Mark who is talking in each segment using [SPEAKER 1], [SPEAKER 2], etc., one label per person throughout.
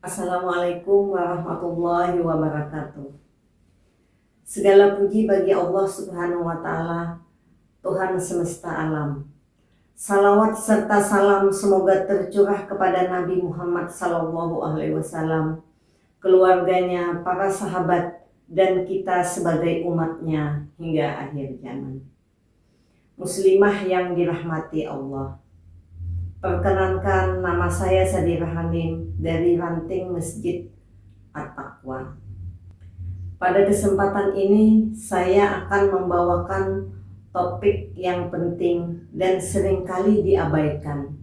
[SPEAKER 1] Assalamualaikum warahmatullahi wabarakatuh. Segala puji bagi Allah Subhanahu wa Ta'ala, Tuhan semesta alam. Salawat serta salam semoga tercurah kepada Nabi Muhammad SAW, keluarganya, para sahabat, dan kita sebagai umatnya hingga akhir zaman. Muslimah yang dirahmati Allah. Perkenankan, nama saya Sadira Hanim dari Ranting Masjid At-Taqwa. Pada kesempatan ini saya akan membawakan topik yang penting dan seringkali diabaikan,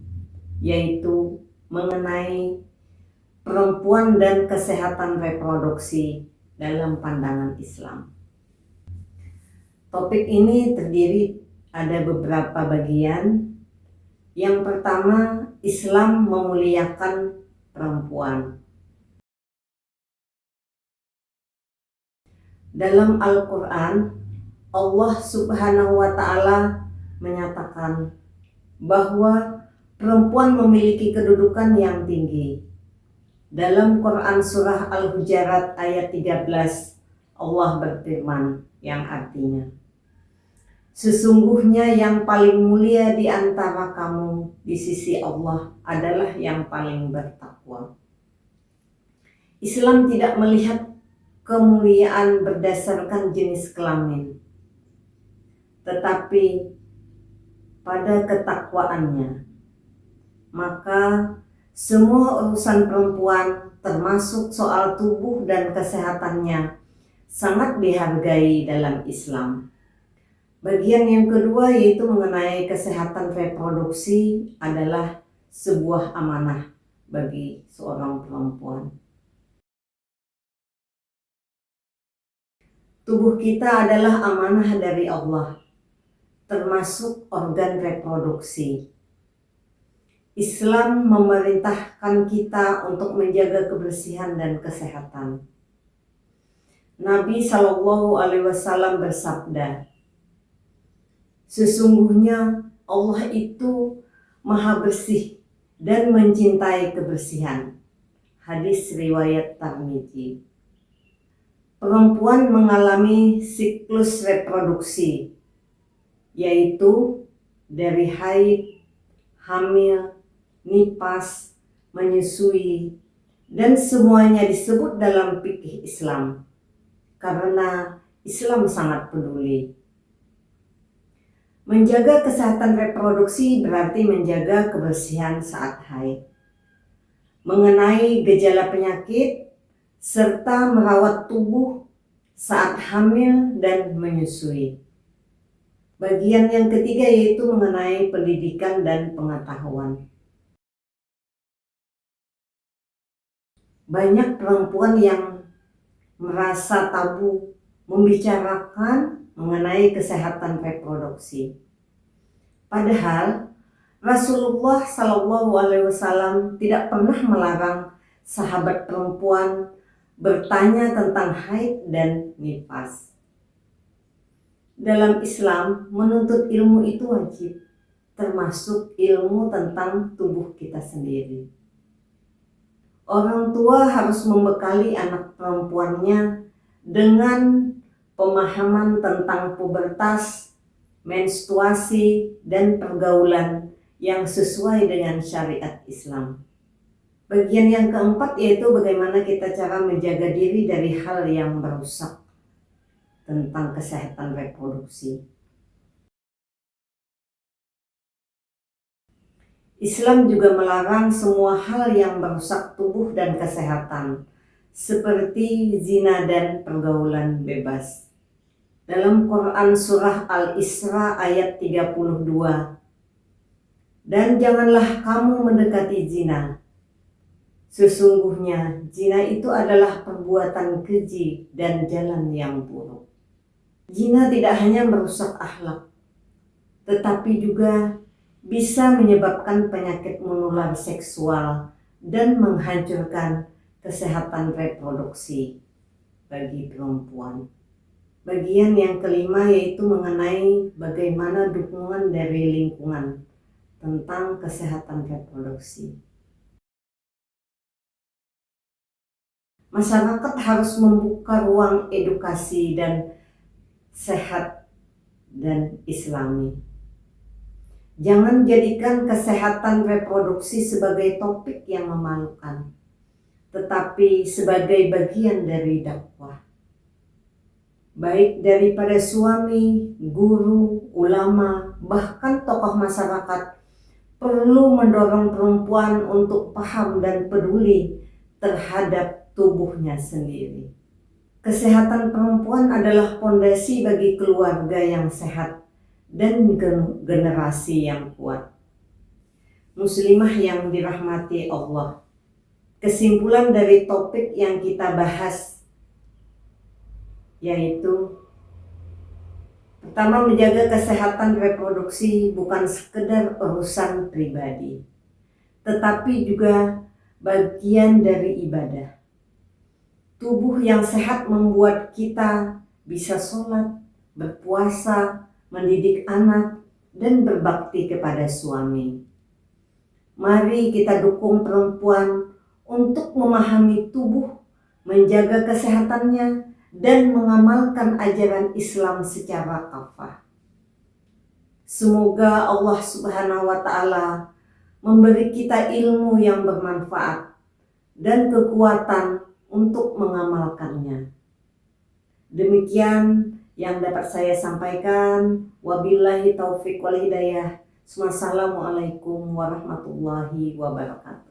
[SPEAKER 1] yaitu mengenai perempuan dan kesehatan reproduksi dalam pandangan Islam. Topik ini terdiri ada beberapa bagian. Yang pertama, Islam memuliakan perempuan. Dalam Al-Quran, Allah Subhanahu wa Ta'ala menyatakan bahwa perempuan memiliki kedudukan yang tinggi. Dalam Quran Surah Al-Hujurat ayat 13, Allah berfirman yang artinya, sesungguhnya yang paling mulia di antara kamu di sisi Allah adalah yang paling bertakwa. Islam tidak melihat kemuliaan berdasarkan jenis kelamin, tetapi pada ketakwaannya. Maka semua urusan perempuan, termasuk soal tubuh dan kesehatannya, sangat dihargai dalam Islam. Bagian yang kedua yaitu mengenai kesehatan reproduksi adalah sebuah amanah bagi seorang perempuan. Tubuh kita adalah amanah dari Allah, termasuk organ reproduksi. Islam memerintahkan kita untuk menjaga kebersihan dan kesehatan. Nabi SAW bersabda, sesungguhnya Allah itu maha bersih dan mencintai kebersihan. Hadis riwayat Tirmidzi. Perempuan mengalami siklus reproduksi, yaitu dari haid, hamil, nifas, menyusui, dan semuanya disebut dalam fikih Islam karena Islam sangat peduli. Menjaga kesehatan reproduksi berarti menjaga kebersihan saat haid, mengenai gejala penyakit, serta merawat tubuh saat hamil dan menyusui. Bagian yang ketiga yaitu mengenai pendidikan dan pengetahuan. Banyak perempuan yang merasa tabu membicarakan mengenai kesehatan reproduksi. Padahal Rasulullah SAW tidak pernah melarang sahabat perempuan bertanya tentang haid dan nifas. Dalam Islam, menuntut ilmu itu wajib, termasuk ilmu tentang tubuh kita sendiri. Orang tua harus membekali anak perempuannya dengan pemahaman tentang pubertas, menstruasi, dan pergaulan yang sesuai dengan syariat Islam. Bagian yang keempat yaitu bagaimana kita cara menjaga diri dari hal yang merusak tentang kesehatan reproduksi. Islam juga melarang semua hal yang merusak tubuh dan kesehatan, seperti zina dan pergaulan bebas. Dalam Quran Surah Al-Isra ayat 32, dan janganlah kamu mendekati zina. Sesungguhnya zina itu adalah perbuatan keji dan jalan yang buruk. Zina tidak hanya merusak akhlak, tetapi juga bisa menyebabkan penyakit menular seksual dan menghancurkan kesehatan reproduksi bagi perempuan. Bagian yang kelima yaitu mengenai bagaimana dukungan dari lingkungan tentang kesehatan reproduksi. masyarakat harus membuka ruang edukasi dan sehat dan islami. Jangan jadikan kesehatan reproduksi sebagai topik yang memalukan, tetapi sebagai bagian dari dakwah. Baik daripada suami, guru, ulama, bahkan tokoh masyarakat perlu mendorong perempuan untuk paham dan peduli terhadap tubuhnya sendiri. Kesehatan perempuan adalah fondasi bagi keluarga yang sehat dan generasi yang kuat. Muslimah yang dirahmati Allah, kesimpulan dari topik yang kita bahas yaitu pertama, menjaga kesehatan reproduksi bukan sekedar urusan pribadi, tetapi juga bagian dari ibadah. Tubuh yang sehat membuat kita bisa sholat, berpuasa, mendidik anak, dan berbakti kepada suami. Mari kita dukung perempuan untuk memahami tubuh, menjaga kesehatannya, dan mengamalkan ajaran Islam secara kafah. Semoga Allah Subhanahu wa Ta'ala memberi kita ilmu yang bermanfaat dan kekuatan untuk mengamalkannya. Demikian yang dapat saya sampaikan. Wabillahi taufiq wal hidayah. Wassalamualaikum warahmatullahi wabarakatuh.